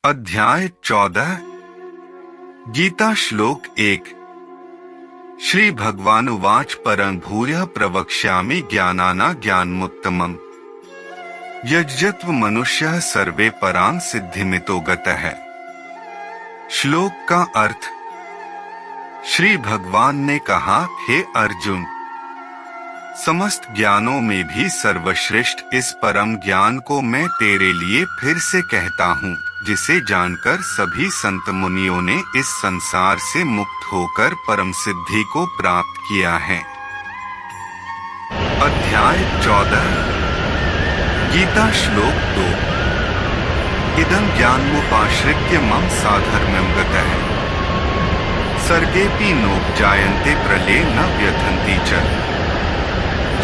अध्याय 14 गीता श्लोक 1 श्री भगवान उवाच परं भूयः प्रवक्ष्यामि ज्ञानाना ज्ञानमुत्तमम् यज्जत्व मनुष्यः सर्वे परां सिद्धिमितो गतः। श्लोक का अर्थ। श्री भगवान ने कहा, हे अर्जुन, समस्त ज्ञानों में भी सर्वश्रेष्ठ इस परम ज्ञान को मैं तेरे लिए फिर से कहता हूँ, जिसे जानकर सभी संत मुनियों ने इस संसार से मुक्त होकर परम सिद्धि को प्राप्त किया है। अध्याय 14 गीता श्लोक 2 इदं ज्ञानमुपाश्रित्य मम साधर्म्यं गतः सर्गेऽपि नोपजायन्ते प्रलये न व्यथन्ति च।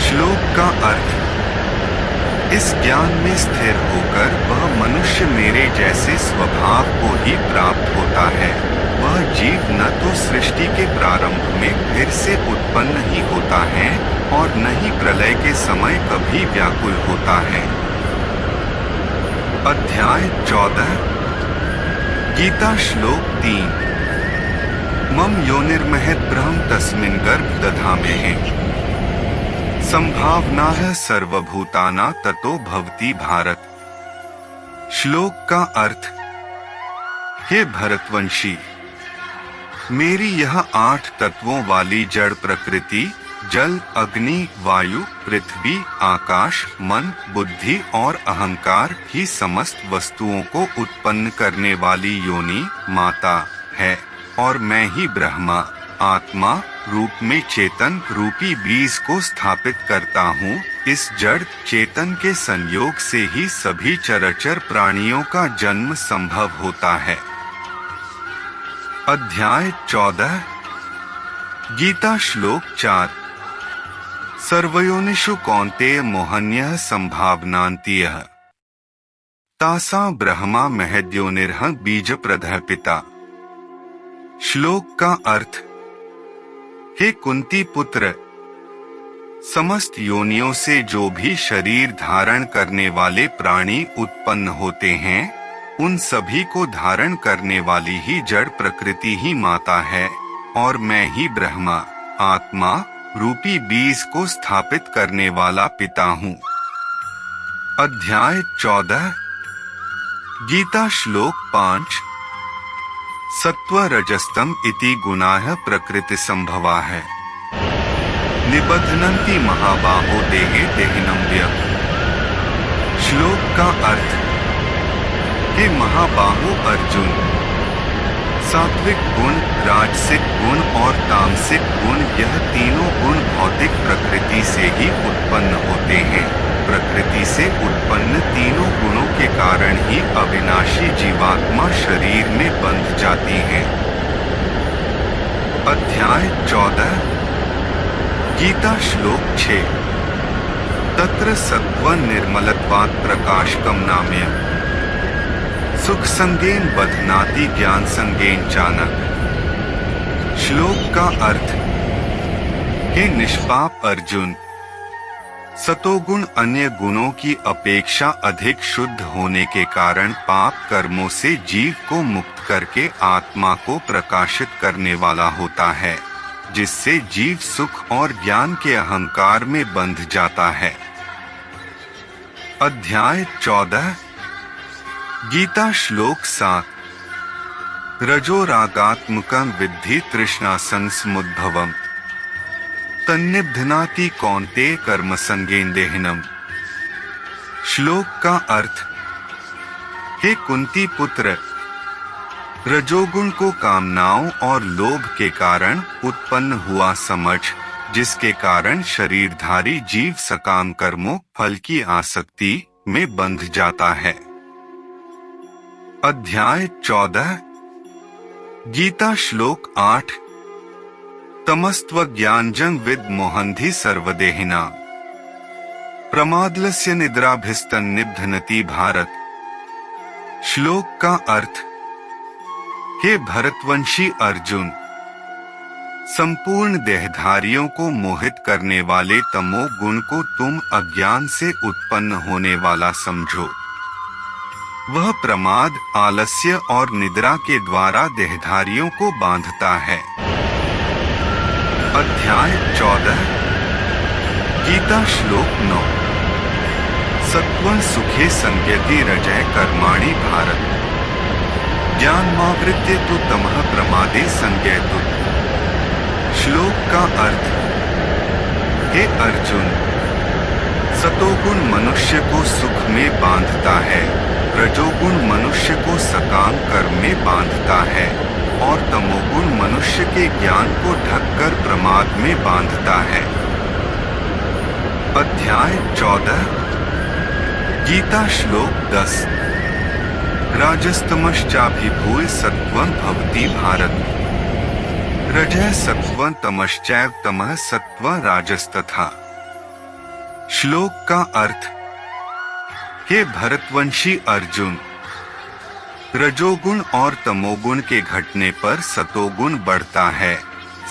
श्लोक का अर्थ। इस ज्ञान में स्थिर होकर वह मनुष्य मेरे जैसे स्वभाव को ही प्राप्त होता है। वह जीव न तो सृष्टि के प्रारंभ में फिर से उत्पन्न ही होता है और न ही प्रलय के समय कभी व्याकुल होता है। अध्याय 14 गीता श्लोक 3 मम योनिर्महद् ब्रह्म तस्मिन् गर्भ दधाम्यहम् संभावनाः सर्वभूतानां ततो भवति भारत। श्लोक का अर्थ। हे भरतवंशी, मेरी यह 8 तत्वों वाली जड़ प्रकृति जल, अग्नि, वायु, पृथ्वी, आकाश, मन, बुद्धि और अहंकार ही समस्त वस्तुओं को उत्पन्न करने वाली योनि माता है और मैं ही ब्रह्मा आत्मा रूप में चेतन रूपी बीज को स्थापित करता हूँ। इस जड़ चेतन के संयोग से ही सभी चराचर प्राणियों का जन्म संभव होता है। अध्याय 14 गीता श्लोक 4 सर्वयोनिषु कौन्तेय मोहन्यः संभावनान्तियः तासां ब्रह्मा महद्योनिर्ह बीज प्रदः पिता। श्लोक का अर्थ। हे कुंती पुत्र, समस्त योनियों से जो भी शरीर धारण करने वाले प्राणी उत्पन्न होते हैं, उन सभी को धारण करने वाली ही जड़ प्रकृति ही माता है और मैं ही ब्रह्मा आत्मा रूपी बीज को स्थापित करने वाला पिता हूँ। अध्याय 14 गीता श्लोक 5 सत्व रजस्तम इति गुणाः प्रकृति संभवाः निबध्नन्ति महाबाहो देहे देहिनं व्यम्। श्लोक का अर्थ। हे महाबाहो अर्जुन, सात्विक गुण, राजसिक गुण और तामसिक गुण, यह तीनों गुण भौतिक प्रकृति से ही उत्पन्न होते हैं। प्रकृति से उत्पन्न तीनों गुणों के कारण ही अविनाशी जीवात्मा शरीर में बंध जाती है। अध्याय 14 गीता श्लोक 6 तत्र सत्त्व निर्मलत्वात् प्रकाशकं नाम्यम् सुख संगेन बध्नाति ज्ञान संगेन चानक। श्लोक का अर्थ। हे निष्पाप अर्जुन, सतोगुण अन्य गुणों की अपेक्षा अधिक शुद्ध होने के कारण पाप कर्मों से जीव को मुक्त करके आत्मा को प्रकाशित करने वाला होता है, जिससे जीव सुख और ज्ञान के अहंकार में बंध जाता है। अध्याय 14 गीता श्लोक 7 रजो रागात्मकं विद्धि तृष्णा संसमुद्भवम् तन्निबध्नाति कौन्तेय कर्म संगेन देहिनम्। श्लोक का अर्थ। हे कुंती पुत्र, रजोगुण को कामनाओं और लोभ के कारण उत्पन्न हुआ समझ, जिसके कारण शरीरधारी जीव सकाम कर्मों फल की आसक्ति में बंध जाता है। अध्याय 14 गीता श्लोक 8 तमस्त्व ज्ञानजं विद मोहन्धि सर्वदेहिना प्रमादलस्य निद्राभिस्तन्निबध्नति भारत। श्लोक का अर्थ। हे भरतवंशी अर्जुन, संपूर्ण देहधारियों को मोहित करने वाले तमो गुण को तुम अज्ञान से उत्पन्न होने वाला समझो। वह प्रमाद, आलस्य और निद्रा के द्वारा देहधारियों को बांधता है। अध्याय 14 गीता श्लोक 9 सत्वं सुखे संज्ञति रजः कर्माणि भारत ज्ञानमावृत्य तु तमः प्रमादे संज्ञेतु। श्लोक का अर्थ, हे अर्जुन, सतोगुण मनुष्य को सुख में बांधता है, रजोगुण मनुष्य को सकाम कर्म में बांधता है और तमोगुण मनुष्य के ज्ञान को ढककर प्रमाद में बांधता है। अध्याय 14 गीता श्लोक 10 राजस्तमश्चाभिभूय सत्वं भवति भारत रजः सत्वं तमश्चैव तमः सत्वं राजस्तथा। श्लोक का अर्थ, हे भरतवंशी अर्जुन, रजोगुण और तमोगुण के घटने पर सतोगुण बढ़ता है,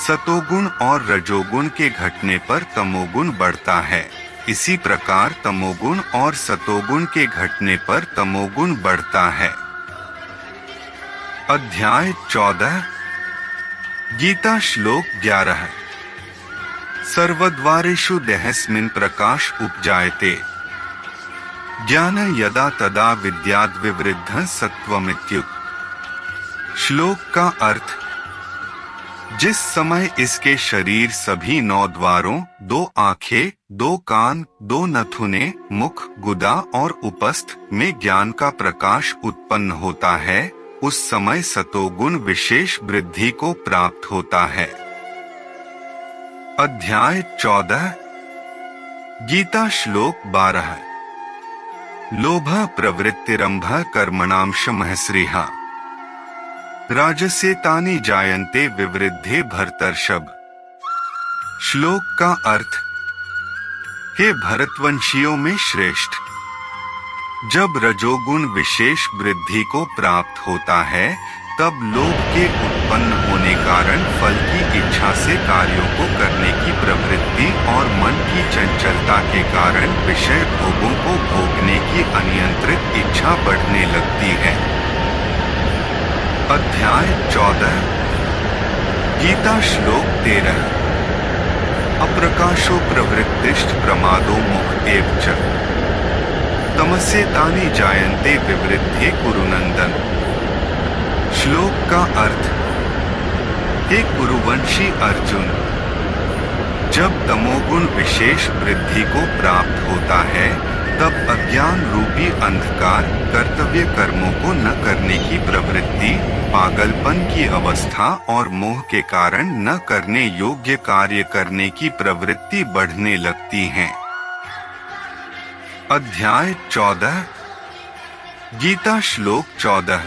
सतोगुण और रजोगुण के घटने पर तमोगुण बढ़ता है। इसी प्रकार तमोगुण और सतोगुण के घटने पर तमोगुण बढ़ता है। अध्याय 14 गीता श्लोक 11 सर्वद्वारेषु देहस्मिन् प्रकाश उपजायते ज्ञान यदा तदा विद्याद् विवृद्धः सत्वमित्युक्तः। श्लोक का अर्थ, जिस समय इसके शरीर सभी 9 द्वारों, 2 आंखें, 2 कान, 2 नथुने, मुख, गुदा और उपस्थ में ज्ञान का प्रकाश उत्पन्न होता है, उस समय सतोगुण विशेष वृद्धि को प्राप्त होता है। अध्याय 14 गीता श्लोक 12 लोभः प्रवृत्तिरम्भः कर्मणां शमः राजसेतानि जायन्ते विवृद्धे भरतर्षभ। श्लोक का अर्थ, हे भरतवंशियों में श्रेष्ठ, जब रजोगुण विशेष वृद्धि को प्राप्त होता है तब लोभ के उत्पन्न होने कारण फल की इच्छा से कार्यों को करने की प्रवृत्ति और मन की चंचलता के कारण विषय भोगों को भोगने की अनियंत्रित इच्छा बढ़ने लगती है। अध्याय 14 गीता श्लोक 13 अप्रकाशो प्रवृत्तिश्च प्रमादो मोह एव च तमस्येतानि जायन्ते विवृद्धे कुरुनंदन। श्लोक का अर्थ, हे कुरुवंशी अर्जुन, जब तमोगुण विशेष वृद्धि को प्राप्त होता है तब अज्ञान रूपी अंधकार, कर्तव्य कर्मों को न करने की प्रवृत्ति, पागलपन की अवस्था और मोह के कारण न करने योग्य कार्य करने की प्रवृत्ति बढ़ने लगती है। अध्याय 14 गीता श्लोक 14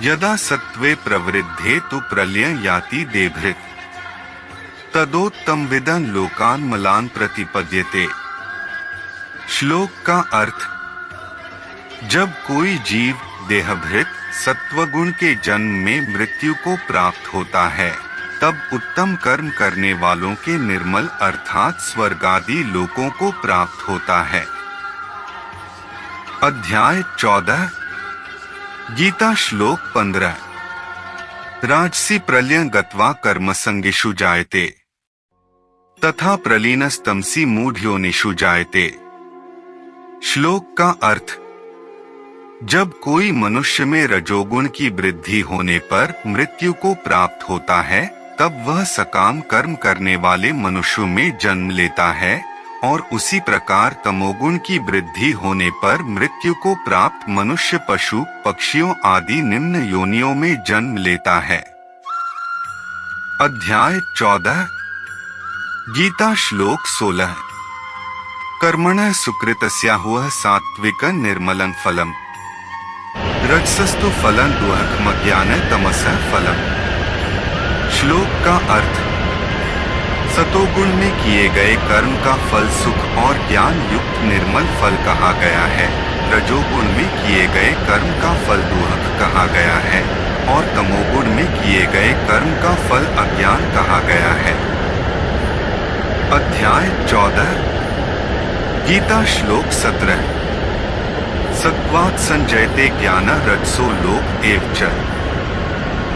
यदा सत्वे प्रवृद्धे तु प्रलयं याति देभृत् तदोत्तमविदं लोकान् मलान् प्रतिपद्यते। श्लोक का अर्थ, जब कोई जीव देहभृत सत्वगुण के जन्म में मृत्यु को प्राप्त होता है तब उत्तम कर्म करने वालों के निर्मल अर्थात स्वर्गादि लोकों को प्राप्त होता है। अध्याय 14 गीता श्लोक 15 राजसी प्रलयं गत्वा कर्मसंगिषु जायते तथा प्रलीनस्तमसी मूढ़योनिषु जायते। श्लोक का अर्थ, जब कोई मनुष्य में रजोगुण की वृद्धि होने पर मृत्यु को प्राप्त होता है तब वह सकाम कर्म करने वाले मनुष्यों में जन्म लेता है और उसी प्रकार तमोगुण की वृद्धि होने पर मृत्यु को प्राप्त मनुष्य पशु पक्षियों आदि निम्न योनियों में जन्म लेता है। अध्याय 14 गीता श्लोक 16 कर्मणः सुकृतस्याहुः सात्विकं निर्मलं फलम् रजसस्तु फलं दुःखमज्ञानं तमसः फलम्। श्लोक का अर्थ, सतोगुण में किए गए कर्म का फल सुख और ज्ञान युक्त निर्मल फल कहा गया है, रजोगुण में किए गए कर्म का फल दुःख कहा गया है और तमोगुण में किए गए कर्म का फल अज्ञान कहा गया है। अध्याय 14 गीता श्लोक 17 सत्वात् संजयते ज्ञान रजसो लोक एव च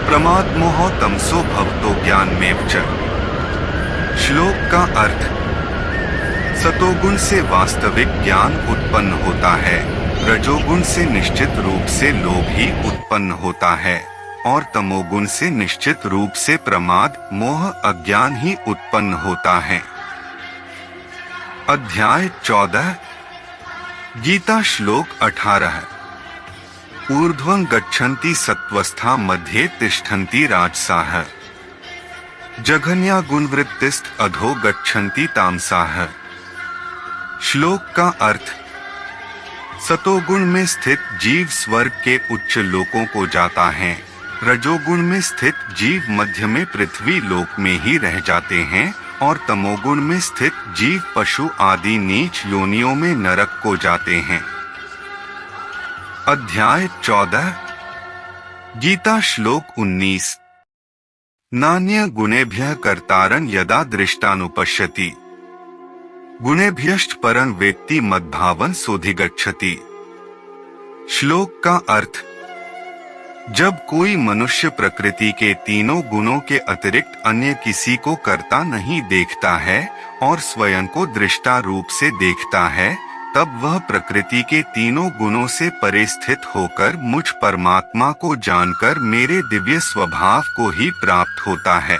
प्रमाद मोह तमसो भवतो ज्ञानमेव च। श्लोक का अर्थ: सतोगुण से वास्तविक ज्ञान उत्पन्न होता है, रजोगुण से निश्चित रूप से लोभ ही उत्पन्न होता है और तमोगुण से निश्चित रूप से प्रमाद मोह अज्ञान ही उत्पन्न होता है। अध्याय 14 गीता श्लोक 18 ऊर्ध्वं गच्छन्ति सत्वस्था मध्ये तिष्ठन्ति राजसाः जघन्या गुणवृत्तिस्त अधो गच्छन्ति तामसाः। श्लोक का अर्थ: सतोगुण में स्थित जीव स्वर्ग के उच्च लोकों को जाता है, रजोगुण में स्थित जीव मध्य में पृथ्वी लोक में ही रह जाते हैं और तमोगुण में स्थित जीव पशु आदि नीच योनियों में नरक को जाते हैं। अध्याय 14 गीता श्लोक 19 नान्य गुणेभ्यः कर्तारं यदा दृष्टानुपश्यति गुणेभ्यश्च परं वेत्ति मद्भावं सोऽधिगच्छति। श्लोक का अर्थ: जब कोई मनुष्य प्रकृति के तीनों गुणों के अतिरिक्त अन्य किसी को कर्ता नहीं देखता है और स्वयं को दृष्टा रूप से देखता है, तब वह प्रकृति के तीनों गुणों से परे स्थित होकर मुझ परमात्मा को जानकर मेरे दिव्य स्वभाव को ही प्राप्त होता है।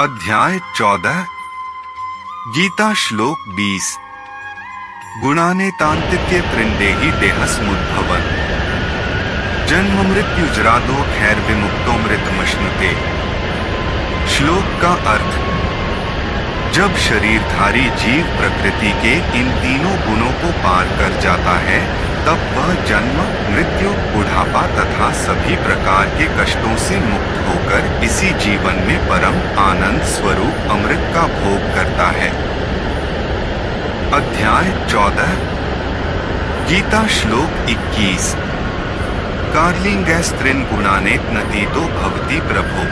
अध्याय 14 गीता श्लोक 20 गुणानेतान्तित्य त्रिंदेहि देहस्मुद्भवन् जन्म मृत्युजरादो खैर विमुक्तो मृतमश्नुते। श्लोक का अर्थ: जब शरीरधारी जीव प्रकृति के इन तीनों गुणों को पार कर जाता है, तब वह जन्म मृत्यु बुढ़ापा तथा सभी प्रकार के कष्टों से मुक्त होकर इसी जीवन में परम आनंद स्वरूप अमृत का भोग करता है। अध्याय 14 गीता श्लोक 21 कार्लिंगैस्त्रिन गुणानेतनतीतो भवति प्रभो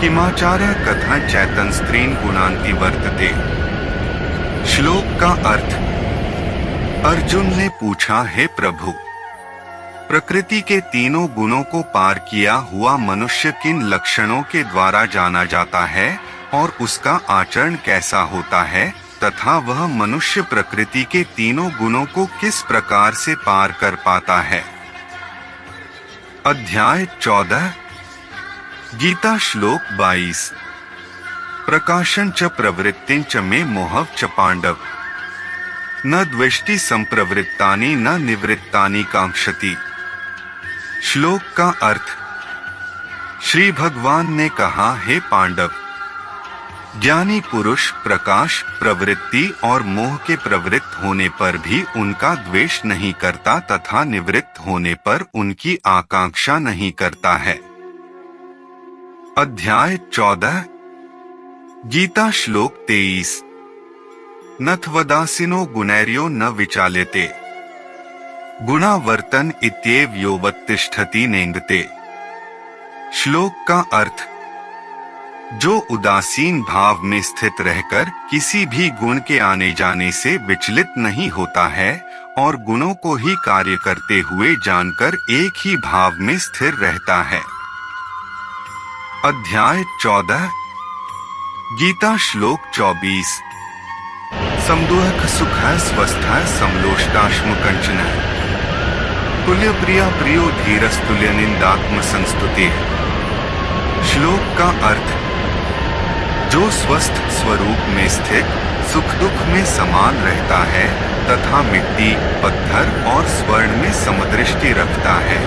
किमाचार्य कथं चैतन्स्त्रीन गुणान्ति वर्तते। श्लोक का अर्थ: अर्जुन ने पूछा, हे प्रभु, प्रकृति के तीनों गुणों को पार किया हुआ मनुष्य किन लक्षणों के द्वारा जाना जाता है और उसका आचरण कैसा होता है तथा वह मनुष्य प्रकृति के तीनों गुणों को किस प्रकार से पार कर पाता है। अध्याय 14 गीता श्लोक 22 प्रकाशं च प्रवृत्तिं च मे मोहः च पांडव न द्वेष्टि संप्रवृत्तानि न निवृत्तानि कांक्षति। श्लोक का अर्थ: श्री भगवान ने कहा, हे पांडव, ज्ञानी पुरुष प्रकाश, प्रवृत्ति और मोह के प्रवृत्त होने पर भी उनका द्वेष नहीं करता तथा निवृत्त होने पर उनकी आकांक्षा नहीं करता है। अध्याय 14 गीता श्लोक 23 नथवदासिनो गुणैर्यो न विचाल्यते गुणावर्तन इत्येव योवत्तिष्ठति नेंगते। श्लोक का अर्थ: जो उदासीन भाव में स्थित रहकर किसी भी गुण के आने जाने से विचलित नहीं होता है और गुणों को ही कार्य करते हुए जानकर एक ही भाव में स्थिर रहता है। अध्याय 14 गीता श्लोक 24 समदुःख सुखः स्वस्थः समलोष्टाश्म कंचनः तुल्य प्रिया प्रियो धीरस्तुल्य निंदात्म संस्तुतिः। श्लोक का अर्थ: जो स्वस्थ स्वरूप में स्थित सुख दुख में समान रहता है तथा मिट्टी, पत्थर और स्वर्ण में समदृष्टि रखता है,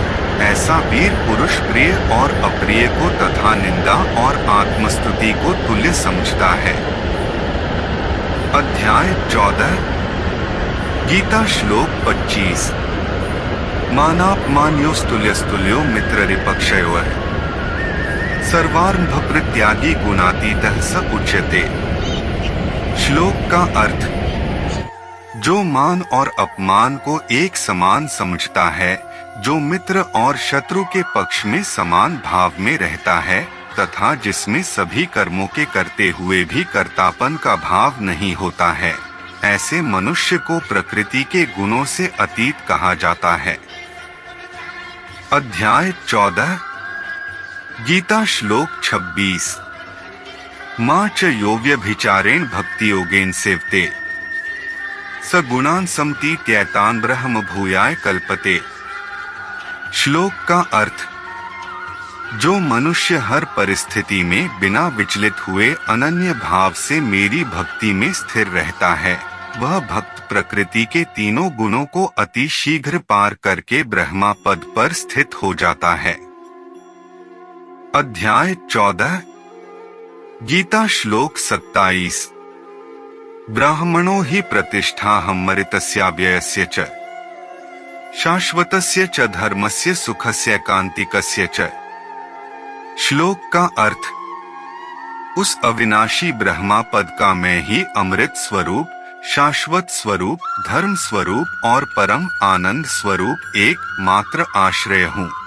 ऐसा वीर पुरुष प्रिय और अप्रिय को तथा निंदा और आत्मस्तुति को तुल्य समझता है। अध्याय 14 गीता श्लोक 25 मानापमान्योस्तुल्यस्तुल्यो मित्ररिपक्षयोः सर्वारंभ प्रत्यागी गुणातीतः स उच्यते। श्लोक का अर्थ: जो मान और अपमान को एक समान समझता है, जो मित्र और शत्रु के पक्ष में समान भाव में रहता है तथा जिसमें सभी कर्मों के करते हुए भी कर्तापन का भाव नहीं होता है, ऐसे मनुष्य को प्रकृति के गुणों से अतीत कहा जाता है। अध्याय 14 गीता श्लोक 26 मां च योऽव्यभिचारेण भक्ति योगेन सेवते स गुणान समतीत्यैतान ब्रह्म भूयाय कल्पते। श्लोक का अर्थ, जो मनुष्य हर परिस्थिति में बिना विचलित हुए अनन्य भाव से मेरी भक्ति में स्थिर रहता है, वह भक्त प्रकृति के तीनों गुणों को अति शीघ्र पार करके ब्रह्मा पद पर स्थित हो जाता है। अध्याय 14 गीता श्लोक 27 ब्राह्मणो हि प्रतिष्ठाहमृतस्याव्ययस्य च शाश्वतस्य च धर्मस्य सुखस्य कांतिकस्य च। श्लोक का अर्थ, उस अविनाशी ब्रह्मा पद का मैं ही अमृत स्वरूप, शाश्वत स्वरूप, धर्म स्वरूप और परम आनंद स्वरूप एक मात्र आश्रय हूँ।